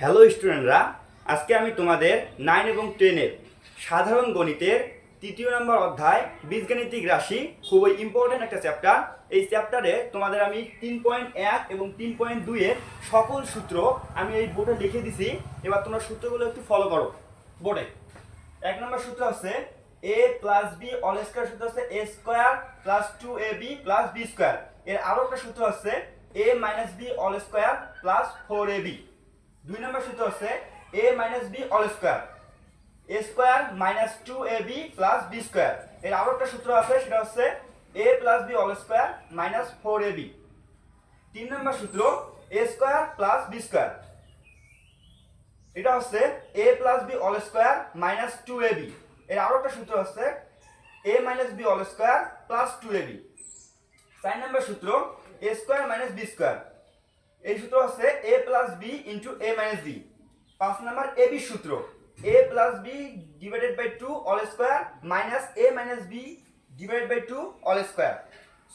Hello স্টুডেন্টরা, আজকে আমি তোমাদের 9 এবং 10-এর সাধারণ গণিতের তৃতীয় নম্বর অধ্যায় বীজগাণিতিক রাশি, খুবই ইম্পর্টেন্ট একটা চ্যাপ্টার। এই চ্যাপ্টারে তোমাদের আমি 3.1 এবং 3.2-এর সকল সূত্র আমি এই বোর্ডে লিখে দিছি। এবার তোমরা সূত্রগুলো একটু ফলো করো বোর্ডে। 1 নম্বর সূত্র হচ্ছে a plus b all square, সূত্র হচ্ছে a square plus 2ab plus b square. এর আরো একটা সূত্র হচ্ছে a minus b all square plus 4ab। 2 নম্বর সূত্র হচ্ছে a minus b all square, a square minus 2ab plus b square. এর আরো একটা সূত্র আছে, সেটা হচ্ছে a plus b all square minus 4ab। 3 নম্বর সূত্র a square plus b square, এটা হচ্ছে a plus b all square minus 2ab। এর আরো একটা সূত্র হচ্ছে a minus b all square plus 2ab। 4 নম্বর সূত্র a square minus b square, এই সূত্র হচ্ছে a plus b into a minus b। 5 নম্বর ab সূত্র a plus b divided by 2 all square minus a minus b divided by 2 all square.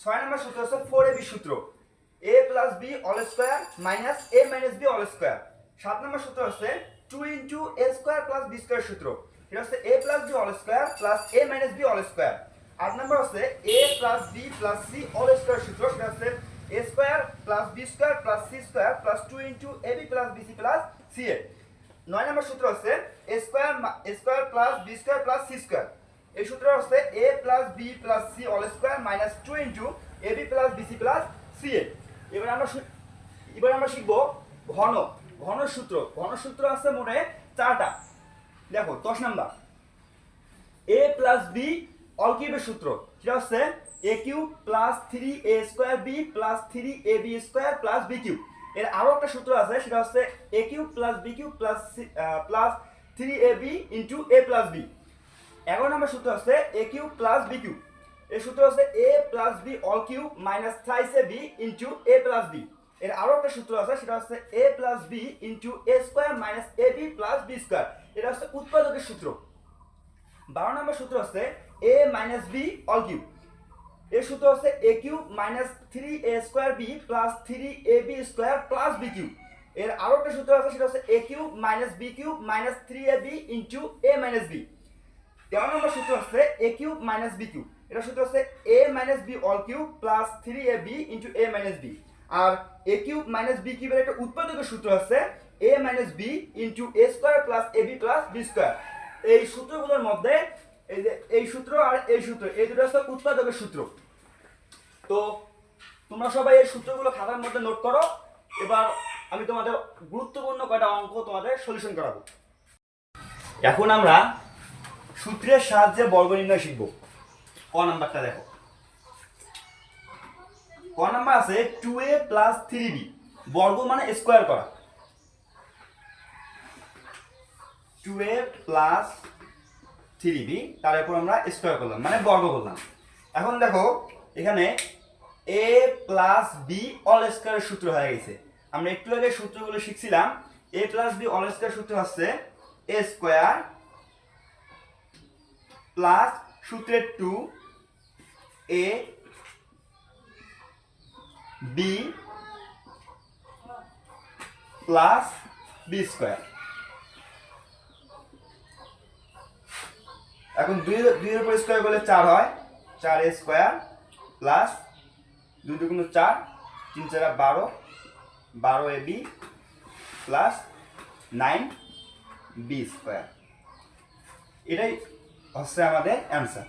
6 নম্বর সূত্র হচ্ছে 4ab সূত্র a plus b all square minus a minus b all square. 7 নম্বর সূত্র হচ্ছে 2 into a square plus b square সূত্র, এটা হচ্ছে a plus b all square plus a minus b all square. 8 নম্বর হচ্ছে a plus b plus c all square সূত্র, সেটা হচ্ছে a square plus b square plus c square plus 2 into ab plus bc plus ca। 9 নম্বর সূত্র হচ্ছে a square plus b square plus c square, এই সূত্র হচ্ছে a plus b plus c all square minus 2 into ab plus bc plus ca। এবার আমরা শিখব ঘন সূত্র। ঘন সূত্র আছে মোটে 4টা। দেখো 10 number a plus b all কিউবের সূত্র, সেটা হচ্ছে a cube plus 3a square b plus 3ab square plus b cube. এর আরো একটা সূত্র আছে, সেটা হচ্ছে a cube plus b cube plus 3ab into a plus b। 11 নম্বর সূত্র হচ্ছে a cube plus b cube, এই সূত্র হচ্ছে a plus b all cube minus thrice ab into a plus b। এর আরো একটা সূত্র আছে, সেটা হচ্ছে a plus b into a square minus ab plus b square, এটা হচ্ছে উৎপাদকের সূত্র। 12 নম্বর সূত্র হচ্ছে a minus b all cube, এর সূত্র হচ্ছে a cube minus 3a square b plus 3ab square plus b cube. এর আরো একটা সূত্র আছে, সেটা হচ্ছে a cube minus b cube minus 3ab into a minus b। 13 নম্বর সূত্র হচ্ছে a cube minus b cube, এটা সূত্র হচ্ছে a minus b all cube plus 3ab into a minus b। আর a কিউব মাইনাস b কিউবের একটা উৎপাদকের সূত্র হচ্ছে a minus b into a square plus ab plus b square. এই সূত্রগুলোর মধ্যে এই সূত্র আর এই সূত্র, এই দুটো হচ্ছে উৎপাদকের সূত্র। তো তোমরা সবাই এই সূত্রগুলো খাতার মধ্যে নোট করো। এবার আমি তোমাদের গুরুত্বপূর্ণ কয়টা অঙ্ক তোমাদের সলিউশন করাবো। এখন আমরা সূত্রের সাহায্যে বর্গ নির্ণয় শিখব। ক নাম্বারটা দেখো, ক নাম্বার আছে 2a প্লাস 3b, বর্গ মানে স্কয়ার করা। 2a প্লাস 3b, তার উপর আমরা স্কয়ার করলাম মানে বর্গ করলাম। এখন দেখো এখানে a প্লাস b অল স্কয়ারের সূত্র হয়ে গেছে। আমরা একটু আগে সূত্রগুলো শিখছিলাম। a plus b all square সূত্র হচ্ছে a স্কয়ার প্লাস সূত্রের 2a b plus b square. এখন 2 এর উপর স্কয়ার করলে 4 হয়, 4a স্কয়ার প্লাস 2 2 গুণ 4, 3 4 12, 12ab প্লাস 9b স্কয়ার। এটাই হচ্ছে আমাদের অ্যান্সার।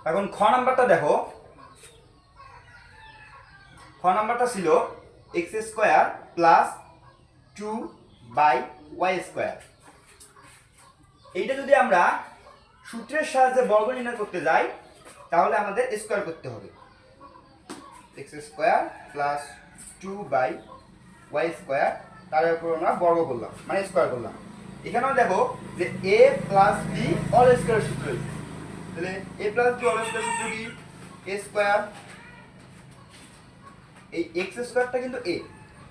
এখন খ নাম্বারটা দেখো, খ নাম্বারটা ছিল x square plus 2/y square. এইটা যদি আমরা সূত্রের সাহায্যে বর্গ নির্ণয় করতে যাই, তাহলে আমাদের স্কয়ার করতে হবে। x square plus 2/y square, তার উপর আমরা বর্গ করলাম মানে স্কয়ার করলাম। এখানেও দেখো যে a plus b all square সূত্র, তাহলে a plus b all square সূত্র কি a স্কয়ার, এই x স্কয়ারটা কিন্তু a,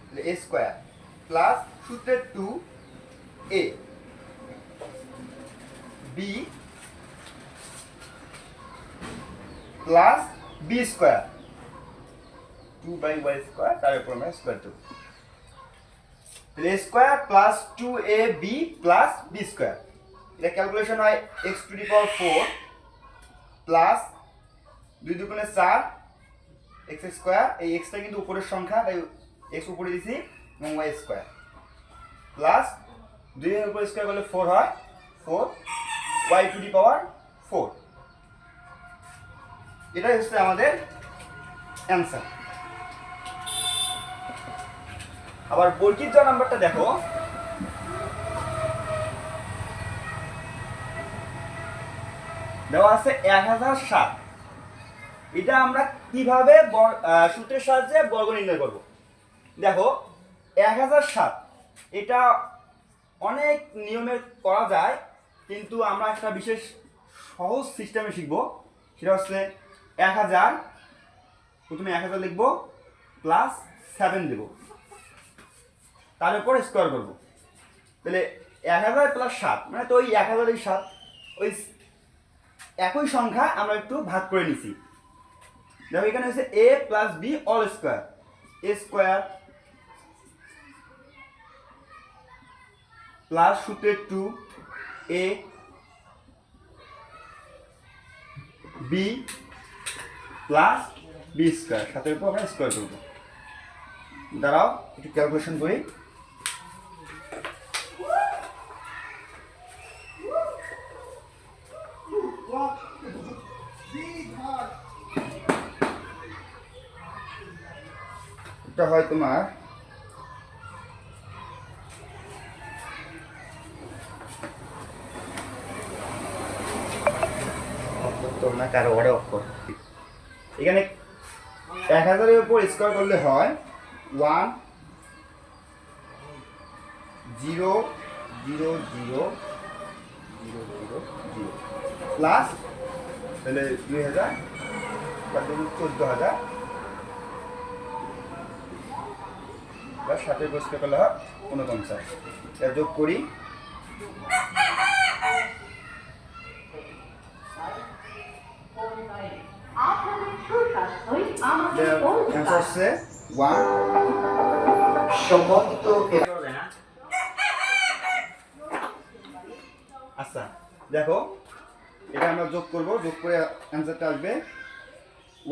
তাহলে a স্কয়ার প্লাস সূত্রের 2a b plus b square 2/y square, তার উপর আমরা স্কয়ার দেব। তাহলে a square plus 2ab plus b square, এটা ক্যালকুলেশন হয় x two the power 4 plus 2 দুগুণে 4 x স্কয়ার, এই x টা কিন্তু উপরের সংখ্যা তাই x উপরে দিছি, এবং y স্কয়ার প্লাস 2 এর উপর স্কয়ার করলে 4 হয়, 4 y টু দি পাওয়ার 4। এটাই হচ্ছে আমাদের অ্যান্সার। আবার বর্গিত নাম্বারটা দেখো, দেওয়া আছে 1007। এটা আমরা কিভাবে সূত্রের সাহায্যে বর্গ নির্ণয় করব? দেখো 1007 এটা অনেক নিয়মে করা যায়, কিন্তু আমরা একটা বিশেষ সহজ সিস্টেমে শিখব। সেটা হচ্ছে 1000, প্রথমে 1000 লিখব প্লাস 7 দেব, তার উপর স্কোয়ার করব। তাহলে 1000 প্লাস 7 মানে তো ওই 1000 7, ওই একই সংখ্যা আমরা একটু ভাগ করে নিছি। দেখো এখানে হচ্ছে a plus b all square, a square plus সূত্রের 2a b plus b square, সাথে উপর আমরা স্কোয়ার করব। দাঁড়াও একটু ক্যালকুলেশন করি। এটা হয় তোমার না কারো ওরে অক্ষর, এখানে 1000 এর উপর স্কয়ার করলে হয় 1 0 0 0 0 0 0 প্লাস তাহলে 2000 বা 14000 প্লাস 7 এর উপর স্কয়ার করলে হয় 49। এটা যোগ করি, হচ্ছে 1 সমস্ত। আচ্ছা দেখো এটা আমরা যোগ করব, যোগ করে অ্যান্সারটা আসবে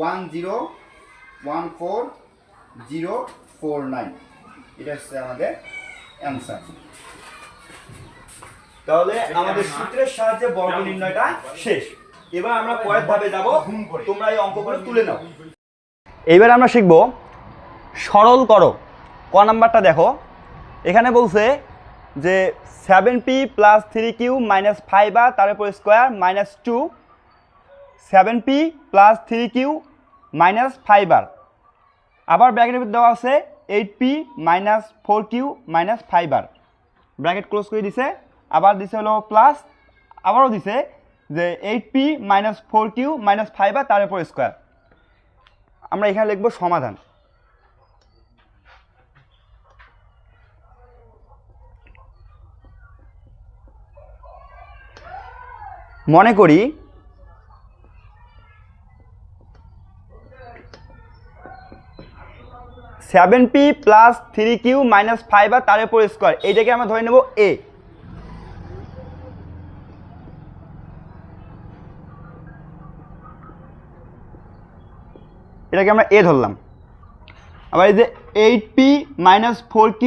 1014049। এটা হচ্ছে আমাদের অ্যান্সার। তাহলে আমাদের সূত্রের সাহায্যে বর্গ নির্ণয়টা শেষ। এবার আমরা পরের ধাপে যাব, তোমরা এই অঙ্কগুলো তুলে নাও। এইবার আমরা শিখব সরল করো। ক নাম্বারটা দেখো, এখানে বলছে যে 7p plus 3q minus 5r তার উপর square minus 2, 7p plus 3q minus 5r, আবার ব্র্যাকেটের ভিতরে দেওয়া আছে 8p minus 4q minus 5r, bracket close করে দিছে। আবার দিছে হলো প্লাস, আবারও দিছে যে 8p minus 4q minus 5r তার উপর স্কোয়ার। আমরা এখানে লিখব সমাধান। মনে করি 7p plus 3q minus 5r তার উপর স্কোয়ার, এইটাকে আমরা ধরে নেব a। এটাকে আমরা a ধরলাম। আবার এই যে 8p minus 4q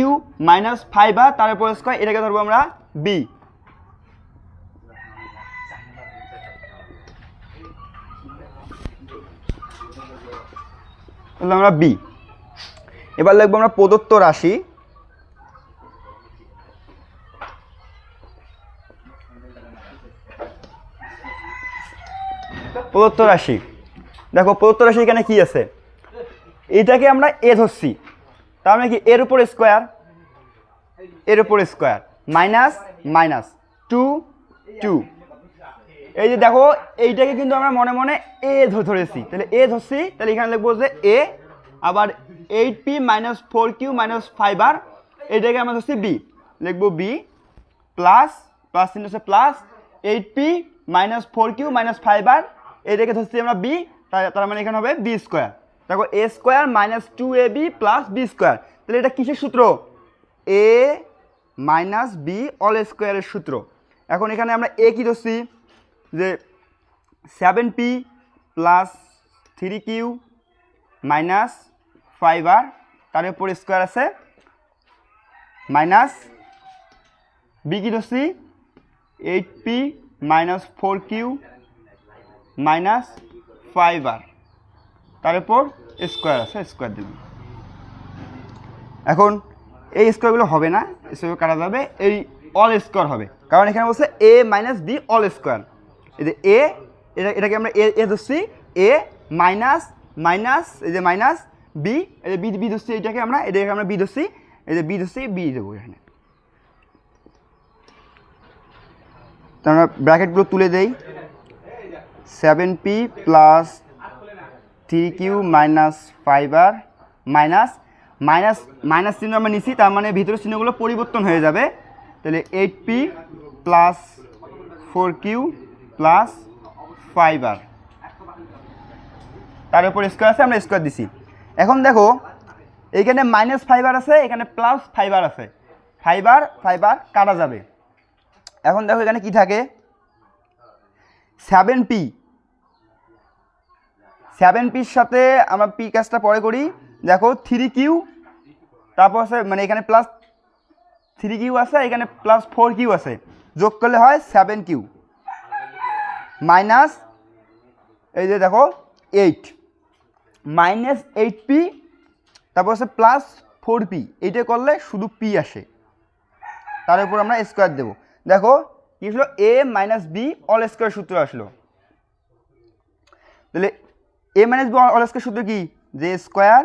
minus 5r তার উপর স্কোয়ার, এটাকে ধরবো আমরা b। আমরা b। এবার লিখবো আমরা প্রদত্ত রাশি, প্রদত্ত রাশি। দেখো প্রদত্ত রাশি এখানে কি আছে, এটাকে আমরা a ধরছি, তার মানে কি এর উপর স্কোয়ার, এর উপর স্কোয়ার মাইনাস মাইনাস 2 2। এই যে দেখো এইটাকে কিন্তু আমরা মনে মনে a ধরেছি, তাহলে a ধরছি, তাহলে এখানে লিখবো যে a। আবার 8p minus 4q minus 5r, এইটাকে আমরা ধরছি b, লিখবো b প্লাস প্লাস চিহ্ন হচ্ছে plus 8p minus 4q minus 5r, এইটাকে ধরছি আমরা b, তার মানে এখানে হবে b স্কোয়ার। দেখো a square minus 2ab plus b square, তাহলে এটা কিসের সূত্র? এ মাইনাস বি অল স্কোয়ারের সূত্র। এখন এখানে আমরা এ কি ধরছি যে 7p plus 3q minus 5r তার উপর স্কোয়ার আছে মাইনাস বি কি ধরছি 8p minus 4q minus 5r তার উপর স্কোয়ার আছে, স্কোয়ার দেবেন। এখন এই স্কোয়ারগুলো হবে না, স্কোয়ার কাটা যাবে, এই অল স্কোয়ার হবে, কারণ এখানে বলছে এ মাইনাস বি অল স্কোয়ার। এই যে এ এটাকে আমরা এ ধরছি, এ মাইনাস মাইনাস এই যে মাইনাস বি, এই যে বি ধরছি, এটাকে আমরা বি ধরছি, এই যে বি ধরছি, বি দেবো এখানে। তো আমরা ব্র্যাকেটগুলো তুলে দেই, 7p plus 3q minus 5r minus minus minus চিহ্ন আমরা নিচ্ছি, তার মানে ভিতরের চিহ্নগুলো পরিবর্তন হয়ে যাবে। তাহলে 8p plus 4q plus 5r তার উপর স্কোয়ার আছে, আমরা স্কোয়ার দিছি। এখন দেখো এইখানে মাইনাস 5r আছে, এখানে প্লাস 5r আছে, 5r কাটা যাবে। এখন দেখো এখানে কি থাকে 7pর সাথে আমরা পি কাজটা পরে করি। দেখো 3q তারপর আছে মানে এখানে প্লাস 3q আছে, এখানে প্লাস 4q আছে, যোগ করলে হয় 7q মাইনাস এই যে দেখো 8 মাইনাস 8p তারপর আছে প্লাস 4p, এইটা করলে শুধু p আসে, তার উপর আমরা স্কোয়ার দেবো। দেখো কি হলো a minus b all square সূত্র আসলো। তাহলে a minus b all square সূত্র কি, যে square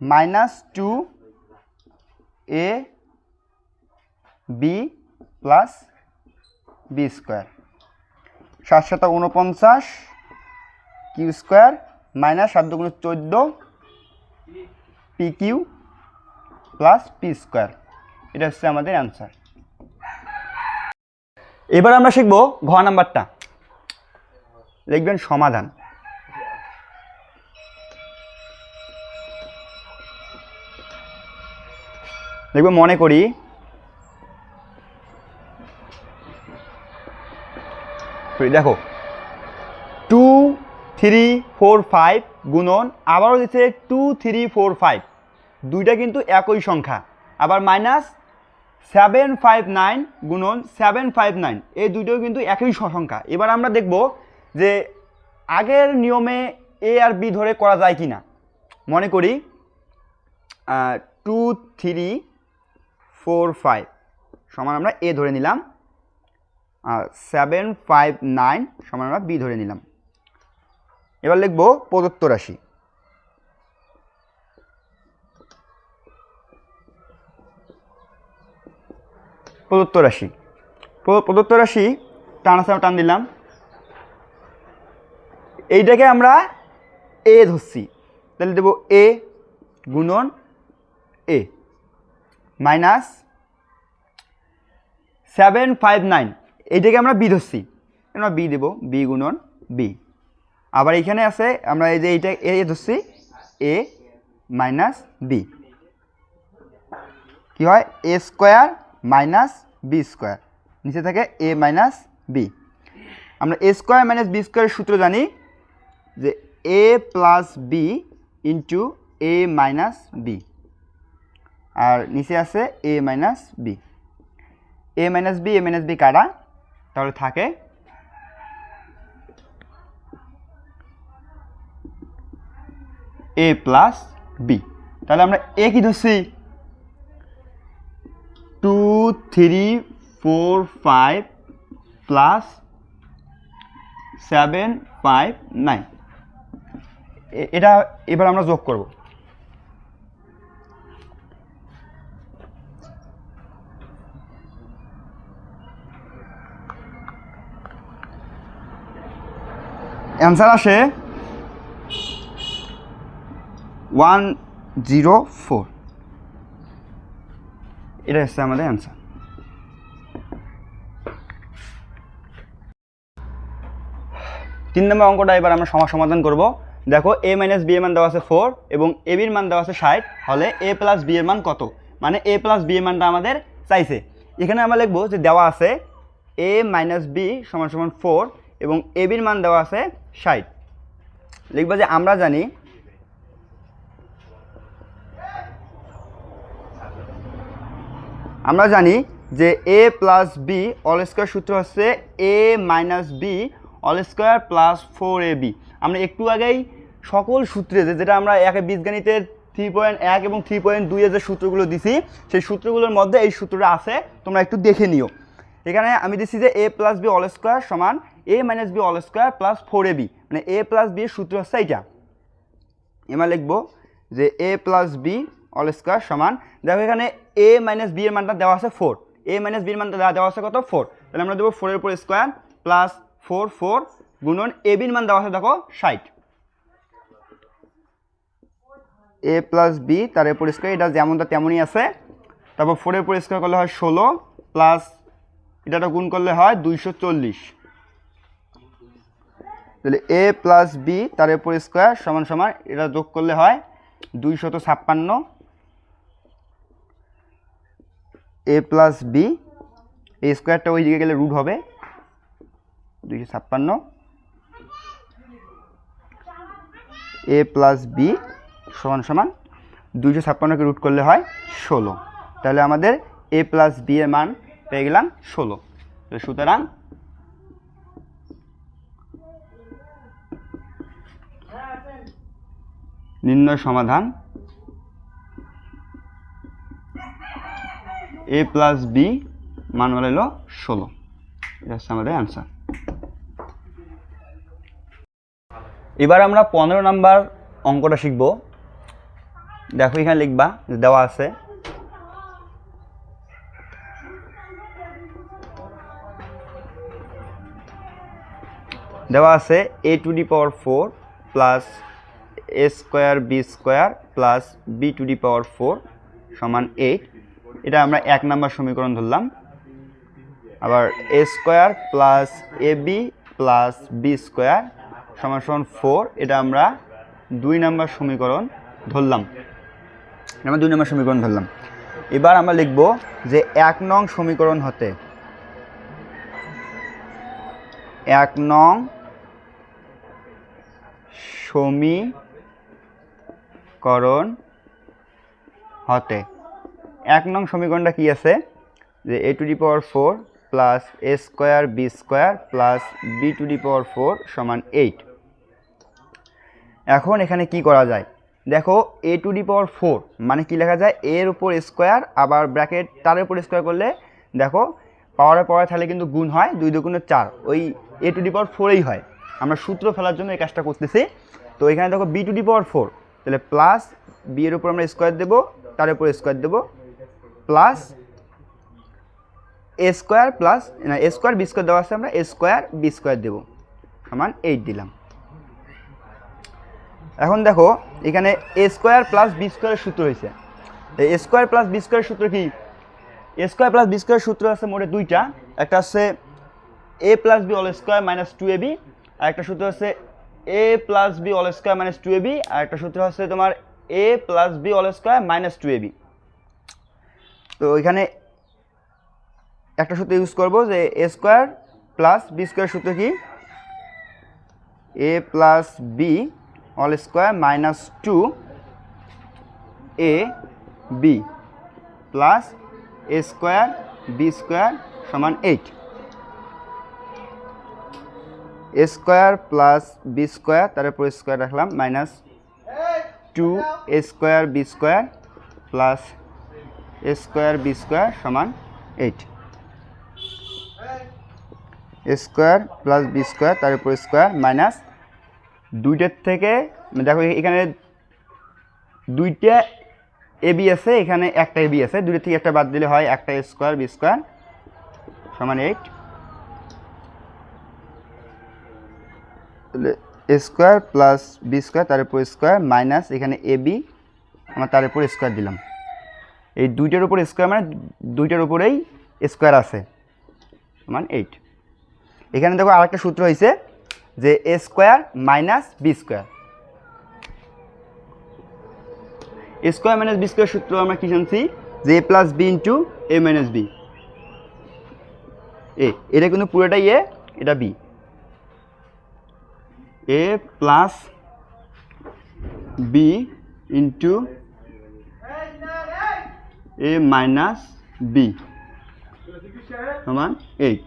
minus 2 a b plus b square 7 × 49 q square minus 7 × 14 p q plus p square. এটা হচ্ছে আমাদের অ্যান্সার। এবার আমরা শিখব ঘ নাম্বারটা, লিখবেন সমাধান। লিখব মনে করি দেখো 2 3 4 5 গুণন আবারও দিচ্ছে 2 3 4 5, দুইটা কিন্তু একই সংখ্যা, আবার মাইনাস 7 5 9 গুণন 7 5 9, এই দুইটাও কিন্তু একই সংখ্যা। এবার আমরা দেখব যে আগের নিয়মে এ আর বি ধরে করা যায় কি না। মনে করি 2 3 4 5 সমান আমরা এ ধরে নিলাম, আর 7 5 9 সমান আমরা বি ধরে নিলাম। এবার লিখব প্রদত্ত রাশি। প্রদত্ত রাশি টান দিলাম, এইটাকে আমরা এ ধরছি, তাহলে দেব এ গুণন এ মাইনাস 7 5 9, এইটাকে আমরা বি ধরছি, আমরা বি দেব বি গুণন বি। আবার এখানে আছে আমরা এই যে এইটা এ ধরছি, এ মাইনাস বি, কি হয় এ স্কোয়ার মাইনাস বি স্কোয়ার, নিচে থাকে এ মাইনাস বি। আমরা এ স্কোয়ার মাইনাস বি স্কোয়ারের সূত্র জানি যে এ প্লাস বি ইন্টু এ মাইনাস বি, আর নিচে আছে এ মাইনাস বি। এ মাইনাস বি কাটা, তাহলে থাকে এ প্লাস বি। তাহলে আমরা এ কি ধরছি 2 3 4 5 প্লাস 7 5 9, এটা এবার আমরা যোগ করব। অ্যান্সার আসে 104, এটা হচ্ছে আমাদের অ্যান্সার। তিন নম্বর অঙ্কটা এবার আমরা সমাধান করব। দেখো এ মাইনাস বি এর মান দেওয়া আছে 4 এবং এ বির মান দেওয়া আছে 60, হলে এ প্লাস বি এর মান কত। মানে a প্লাস b এর মানটা আমাদের চাইছে। এখানে আমরা লিখবো যে দেওয়া আছে a মাইনাস b সমান সমান 4 এবং a b এর মান দেওয়া আছে 60। লিখবো যে আমরা জানি যে a plus b all square সূত্র হচ্ছে a minus b all square plus 4ab। আমরা একটু আগেই সকল সূত্রে যেটা আমরা একে বীজগণিতের 3.1 এবং 3.2 এর যে সূত্রগুলো দিছি সেই সূত্রগুলোর মধ্যে এই সূত্রটা আছে, তোমরা একটু দেখে নিও। এখানে আমি দিচ্ছি যে a plus b all square সমান a minus b all square plus 4ab, মানে a প্লাস b এর সূত্র হচ্ছে এইটা। এবার লিখবো যে a plus b all square সমান, দেখো এখানে a মাইনাস b এর মানটা দেওয়া আছে 4, a মাইনাস b এর মানটা দেওয়া আছে কত 4, তাহলে আমরা দেবো 4 এর উপর স্কোয়ার প্লাস 4 গুণন a b এর মান দেওয়া আছে দেখো 60, a প্লাস b তার উপর স্কোয়ার, এটা যেমনটা তেমনই আছে। তারপর 4 এর উপর স্কোয়ার করলে হয় 16 প্লাস এটা গুণ করলে হয় 240, তাহলে a প্লাস b তার উপর স্কোয়ার সমান সমান এটা যোগ করলে হয় 256, a প্লাস b এই স্কোয়ারটা ওই দিকে গেলে রুট হবে 256, a প্লাস b সমান সমান 256কে রুট করলে হয় 16, তাহলে আমাদের a প্লাস b এর মান পেয়ে গেলাম 16। তো সুতরাং নির্ণয় সমাধান a প্লাস b মান হলো 16, এটা হচ্ছে আমাদের অ্যান্সার। এবার আমরা 15 নাম্বার অঙ্কটা শিখব। দেখো এখানে লিখবা দেওয়া আছে a to the power 4 plus a square b square plus b to the power 4 সমান 8, এটা আমরা 1 নম্বর সমীকরণ ধরলাম। আবার a square plus ab plus b square সমান সমান 4, এটা আমরা 2 নম্বর সমীকরণ ধরলাম। এবার আমরা লিখব যে 1 নং সমীকরণ হতে 1 নং সমীকরণটা কি আছে যে a to the power 4 plus a square b square plus b to the power 4 সমান 8। এখন এখানে কি করা যায়, দেখো a টু দি পাওয়ার 4 মানে কি লেখা যায় a এর উপর স্কোয়ার আবার ব্র্যাকেট তার উপর স্কোয়ার করলে দেখো পাওয়ারে তাহলে কিন্তু গুণ হয়, 2 দুগুণে 4, ওই a টু দি পাওয়ার 4ই হয়। আমরা সূত্র ফেলার জন্য এই কাজটা করতেছি। তো এখানে দেখো b টু দি পাওয়ার 4, তাহলে প্লাস b এর উপর আমরা স্কোয়ার দেবো, তার উপর স্কোয়ার দেবো প্লাস a স্কোয়ার প্লাস না a স্কোয়ার b স্কোয়ার দেওয়া আছে, আমরা a স্কোয়ার b স্কোয়ার দেবো সমান 8 দিলাম। এখন দেখো এখানে a স্কোয়ার প্লাস b স্কোয়ারের সূত্র হয়েছে। a স্কোয়ার প্লাস b স্কোয়ারের সূত্র কি, a স্কোয়ার প্লাস b স্কোয়ারের সূত্র আছে মোটে দুইটা, একটা আছে a plus b all square minus 2ab, আর একটা সূত্র আছে a plus b all square minus 2ab, আর একটা সূত্র হচ্ছে তোমার a plus b all square minus 2ab। তো এখানে একটা সূত্র ইউজ করব যে a square plus b square সূত্র কি a plus b all square minus 2ab plus a square b square সমান 8, a square plus b square তার উপর স্কোয়ার রাখলাম minus 2a square b square plus a square b square সমান 8, a square plus b square তার উপর square minus দুইটার থেকে দেখো এখানে দুইটা ab আছে, এখানে একটা ab আছে, দুইটার থেকে একটা বাদ দিলে হয় একটা a স্কোয়ার b স্কোয়ার সমান 8, তাহলে a square plus b square তার উপর স্কোয়ার মাইনাস এখানে ab আমরা তার উপর স্কোয়ার দিলাম। এই দুইটার উপর স্কোয়ার মানে দুইটার উপরেই স্কোয়ার আছে সমান 8। এখানে দেখো আরেকটা সূত্র হয়েছে যে a square minus b square, a square minus b square সূত্র আমরা কি জানছি যে এ প্লাস বি ইন্টু এ মাইনাস বি, এটা কিন্তু পুরোটাই এ, এটা বি, এ প্লাস বি ইন্টু এ মাইনাস বি সমান 8।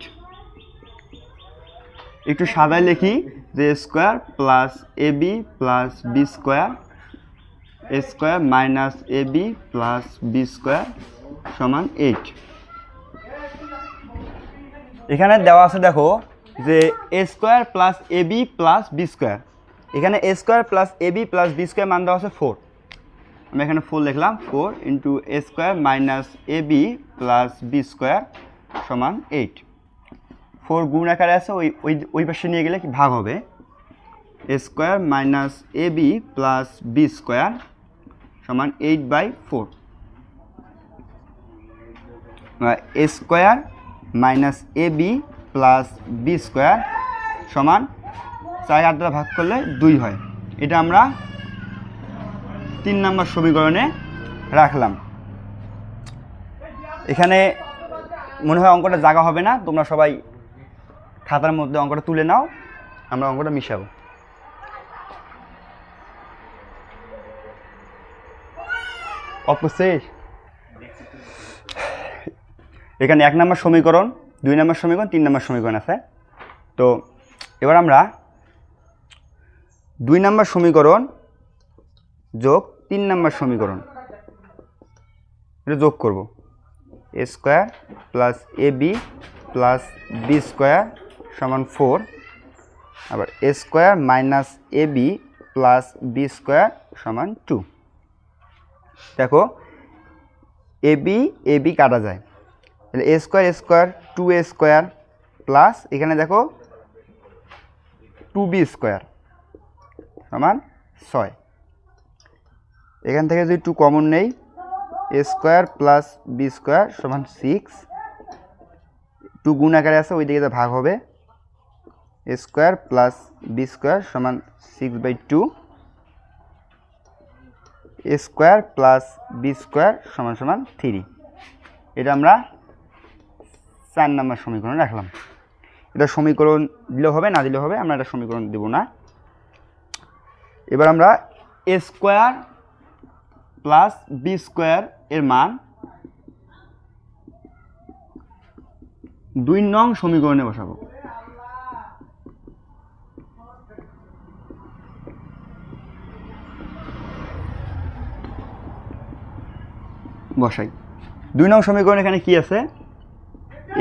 একটু সাদায় লিখি যে a square plus a b plus b square, A square minus A b plus b square সমান 8। এখানে দেওয়া আছে দেখো যে a square plus a b plus b square, এখানে এ square plus a b plus b square মান দেওয়া আছে 4, আমি এখানে 4 লিখলাম, 4 ইন্টু এ স্কোয়ার মাইনাস এ বি প্লাস বি স্কোয়ার সমান 8। 4 গুণ আকারে আছে, ওই পাশে নিয়ে গেলে কি ভাগ হবে, এ স্কোয়ার মাইনাস এ বি প্লাস বি স্কোয়ার সমান 8/4। এ স্কোয়ার মাইনাস এ বি প্লাস বি স্কোয়ার সমান 4 8 দ্বারা ভাগ করলে 2 হয়। এটা আমরা 3 নম্বর সমীকরণে রাখলাম। এখানে মনে হয় অঙ্কটা জায়গা হবে না, তোমরা সবাই খাতার মধ্যে অঙ্কটা তুলে নাও, আমরা অঙ্কটা মিশাবো। অপশেষ এখানে 1 নম্বর সমীকরণ, 2 নম্বর সমীকরণ, 3 নম্বর সমীকরণ আছে। তো এবার আমরা 2 নম্বর সমীকরণ যোগ 3 নম্বর সমীকরণ এটা যোগ করব। এ square plus a b plus b square সমান 4, আবার এ স্কোয়ার মাইনাস এ বি প্লাস বি স্কোয়ার সমান 2। দেখো এ বি কাটা যায়, তাহলে এ স্কোয়ার 2 এ স্কোয়ার প্লাস এখানে দেখো 2b স্কোয়ার সমান 6। এখান থেকে যদি 2 কমন নেই, এ স্কোয়ার প্লাস বি স্কোয়ার সমান 6, 2 গুণ আকারে আছে, ওই দিকে ভাগ হবে, এ স্কোয়ার প্লাস বি স্কোয়ার সমান 6/2, এ স্কোয়ার প্লাস বি স্কোয়ার সমান সমান 3। এটা আমরা 4 নম্বর সমীকরণ রাখলাম। এটা সমীকরণ দিলেও হবে, না দিলেও হবে, আমরা এটা সমীকরণ দেব না। এবার আমরা এ স্কোয়ার প্লাস বি স্কোয়ার এর মান 2 নং সমীকরণে বসাবো। বসাই 2 নং সমীকরণ, এখানে কি আছে,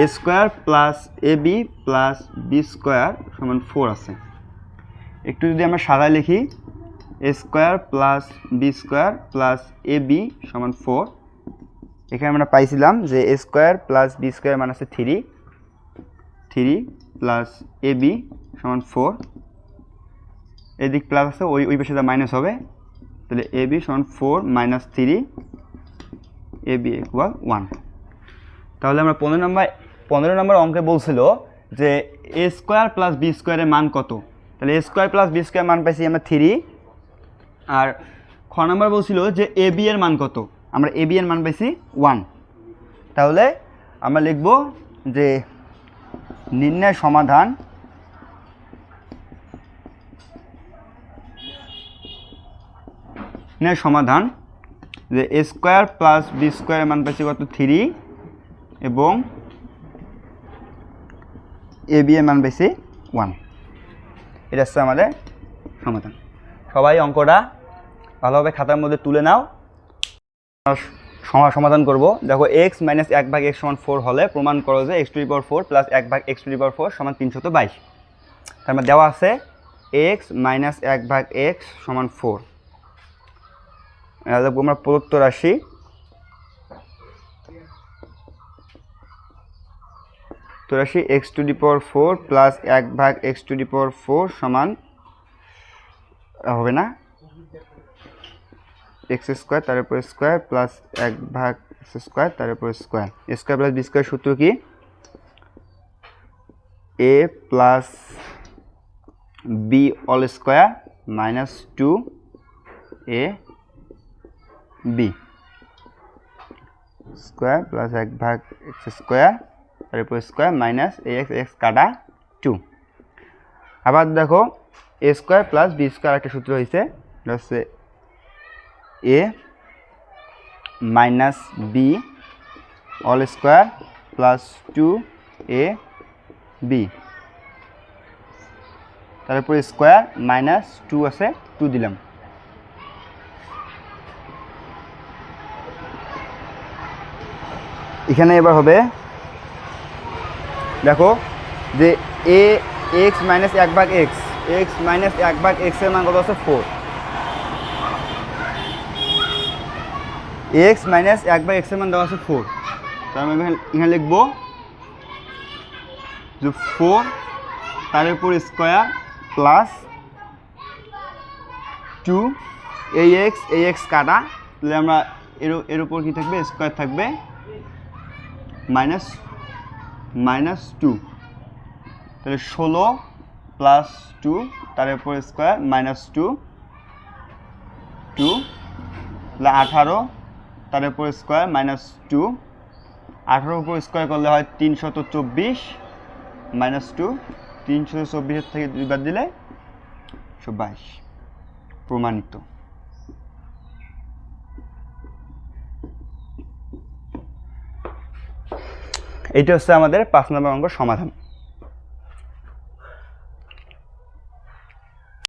a square plus a b plus b square সমান 4 আছে। একটু যদি আমরা সাদায় লিখি, a square plus b square plus a b সমান 4, এখানে আমরা পাইছিলাম যে a square plus b square মান আছে 3 প্লাস এ বি সমান 4, এদিক প্লাস আছে, ওই পাশে মাইনাস হবে, তাহলে এ বি সমান 4 মাইনাস 3, এ বি ইকুয়াল 1। তাহলে আমরা 15 নম্বর অঙ্কে বলছিল যে এ স্কোয়ার প্লাস বি স্কোয়ারের মান কত, তাহলে এ স্কোয়ার প্লাস বি স্কোয়ার মান পাইছি আমরা 3, আর খ নম্বর বলছিল যে এ বি এর মান কত, আমরা এ বি এর মান পাইছি 1। তাহলে আমরা লিখব যে নির্ণয় সমাধান যে এ স্কোয়ার প্লাস বি স্কোয়ারের মান পাইছি কত 3, এবং এ বি এর মান পাইছি 1। এটা হচ্ছে আমাদের সমাধান। সবাই অঙ্কটা ভালোভাবে খাতার মধ্যে তুলে নাও, সমাধান করব। দেখো x মাইনাস 1/x সমান 4 হলে প্রমাণ করো যে x⁴ প্লাস 1/x⁴ সমান 322। তার মানে দেওয়া আছে x মাইনাস 1/x সমান 4। এটা আমরা প্রদত্ত রাশি x⁴ প্লাস 1/x⁴ সমান হবে না, x স্কোয়ার তার উপর স্কোয়ার প্লাস 1/x স্কোয়ার তার উপর square, square plus b square সূত্র কি, a plus b all square minus 2ab। Square plus 1/x² তারপর স্কোয়ার মাইনাস ax কাটা 2। আবার দেখো a² প্লাস b² একটা সূত্র হয়েছে, এটা হচ্ছে a minus b all square plus 2ab, তারপর স্কোয়ার মাইনাস 2 আছে 2 দিলাম। এখানে এবার হবে দেখো যে এ x minus 1/x, x minus 1/x এর মান কত আছে 4, এক্স মাইনাস 1/x এর মান দেওয়া আছে 4, তার মানে এখানে লিখবো যে 4 তার উপর স্কোয়ার প্লাস 2 ax কাটা, তাহলে আমরা এর উপর কি থাকবে স্কোয়ার থাকবে মাইনাস 2, তাহলে 16 প্লাস 2 তার উপর স্কোয়ার মাইনাস 2 তাহলে 18 তার উপর স্কোয়ার মাইনাস 2, 18 উপর স্কোয়ার করলে হয় 324 মাইনাস 2, 324 থেকে 2 বাদ দিলে 122, প্রমাণিত। এইটা হচ্ছে আমাদের 5 নম্বর অঙ্ক সমাধান।